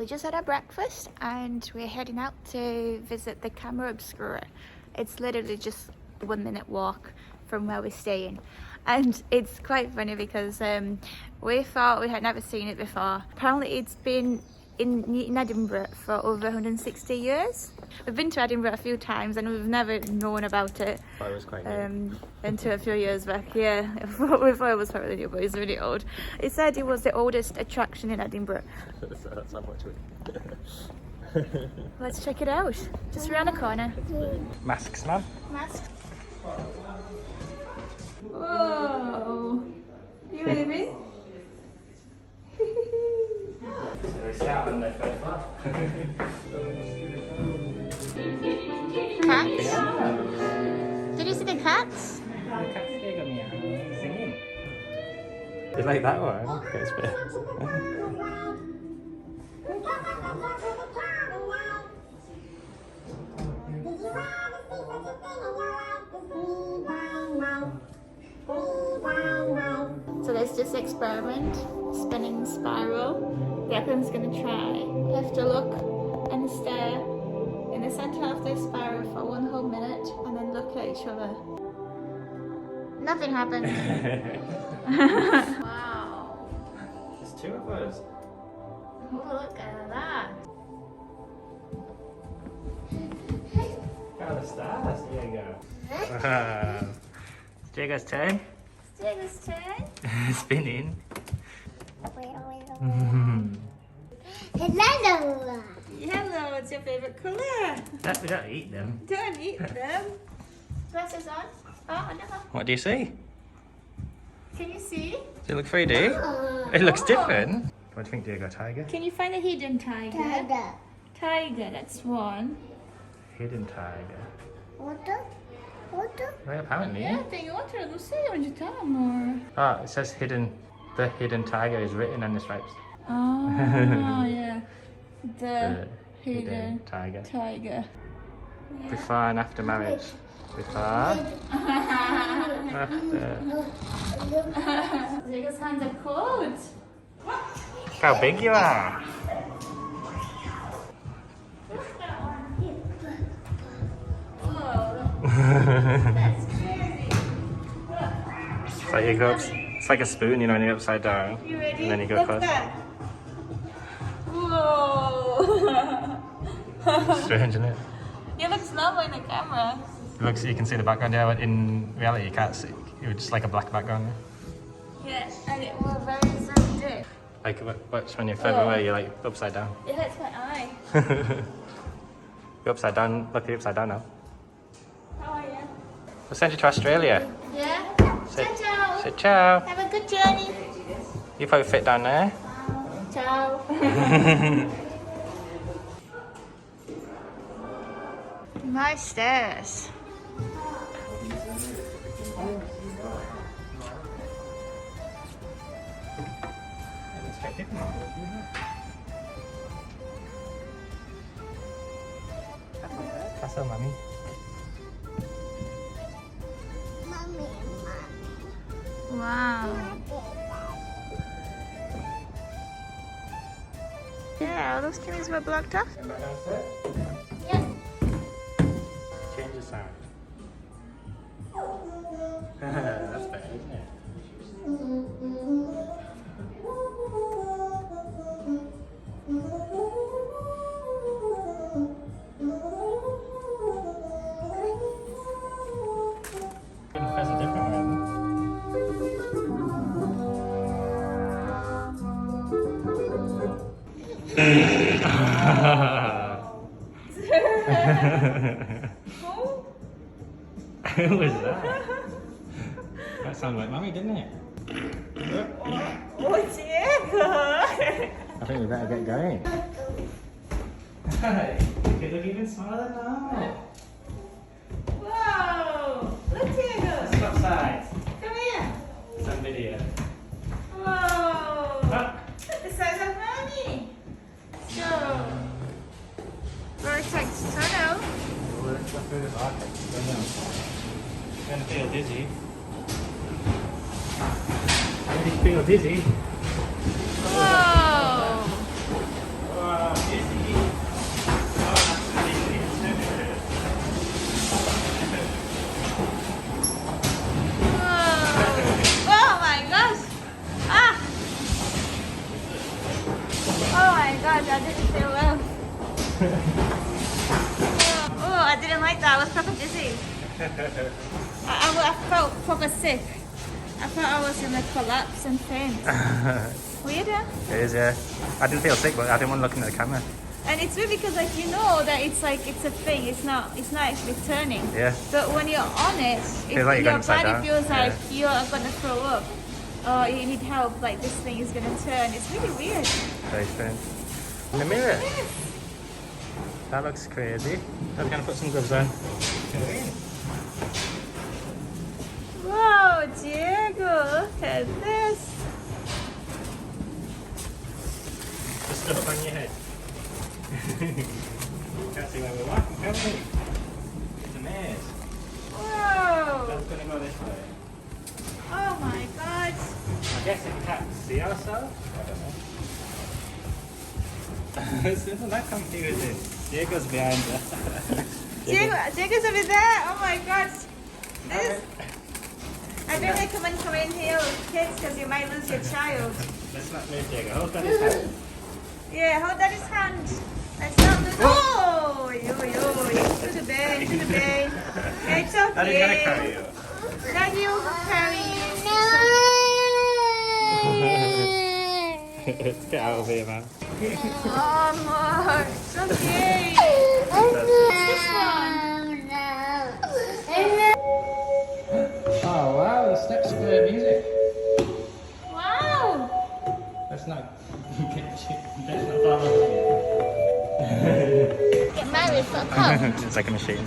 We just had our breakfast and we're heading out to visit the camera Obscura. It's literally just a 1 minute walk from where we're staying. And it's quite funny because we thought we had never seen it before. Apparently it's been in Edinburgh for over 160 years. We've been to Edinburgh a few times and we've never known about it. I was quite new. Until a few years back, yeah. We thought it was probably new, but it's really old. It said it was the oldest attraction in Edinburgh. So that's how much we... Let's check it out. Just around the corner. Masks, man. Masks. Whoa! You ready, me? We start on the first floor. Cats? Did you see the cats? You like that one? Look at his face. So there's this experiment, spinning spiral. Declan's gonna try. You have to look and stare in the center of the spiral for 1 whole minute and then look at each other. Nothing happened. Wow. There's 2 of us. Oh, look at that. Oh, the stars. There you go. It's Jacob's turn. It's Jacob's turn. Spinning. Hello. Yellow, it's your favorite colour. We don't eat them. Don't eat them. Glasses on. Oh, no. What do you see? Can you see? Does it look 3D? It looks different. What do you think, Diego? Tiger? Can you find a hidden tiger? Tiger, that's one. Hidden tiger. Water? Well, apparently. Yeah, tem outra, não sei onde tá, amor. Oh, it says hidden. The hidden tiger is written on the stripes. Oh, yeah. The hidden tiger. tiger. Yeah. Before and after marriage. Before. After. Jacob's hands are cold. Look how big you are. That's crazy. It's like you go it's like a spoon, you know, when you're upside down. You ready? And then you go Look across. back. Whoa. Strange, isn't it? It looks lovely in the camera. It looks, you can see the background there, but in reality you can't see. It was just like a black background there. Yeah, and it was very zoomed in. Like, watch when you're further away, you're like upside down. It hurts my eye. You're upside down, look, you're upside down now. How are you? We'll send you to Australia. Yeah? Say, Ciao, say ciao. ciao. Have a good journey. You probably fit down there. Ciao. Nice stairs. Castle, mommy. Wow. Yeah, all those trees were blocked off. Yeah. Change the sound. That's better, isn't it? Press a different one. Who was that? That sounded like Mummy, didn't it? Oh, Diego! I think we better get going. You look even smaller now. Whoa! Look, Diego! Stop side. Come here! Some video. Whoa! Ah. The size of Mommy! So, vortex tunnel. Let's go through the vortex. Go down. You're gonna feel dizzy. When you feel dizzy. Whoa! Wow. I didn't feel well. Oh, I didn't like that. I was proper dizzy. I felt proper sick. I thought I was gonna collapse and faint. Weird, huh? It is, yeah. I didn't feel sick, but I didn't want to look into the camera. And it's weird because like you know that it's like it's a thing. It's not actually turning. Yeah. But when you're on it, Feels like you're your going upside body down. feels like Yeah. you're gonna throw up. Or you need help. Like this thing is gonna turn. It's really weird. Very strange. In the mirror. Yes. That looks crazy. I'm gonna put some gloves on. Wow, Diego, look at this. Just stuff on your head. Can't see where we're walking, can we? It's a maze. Whoa. That's gonna go this way. Oh my god. I guess if we can't see ourselves, I don't know. Isn't that confusing? Diego's behind us. Diego's over there. Oh my god. This. I don't recommend coming in here with kids because you might lose your child. Let's not move Diego. Hold on his hand. Yeah, hold that his hand. Let's not lose. Oh, yo. To the bay. It's okay. Daddy's gonna carry you. Daddy will carry you. Let's get out of here, man. Oh, Mark. It's okay. What's this one? Oh wow, the steps for music. Wow. Let's not follow Get married for a cup. It's like a machine.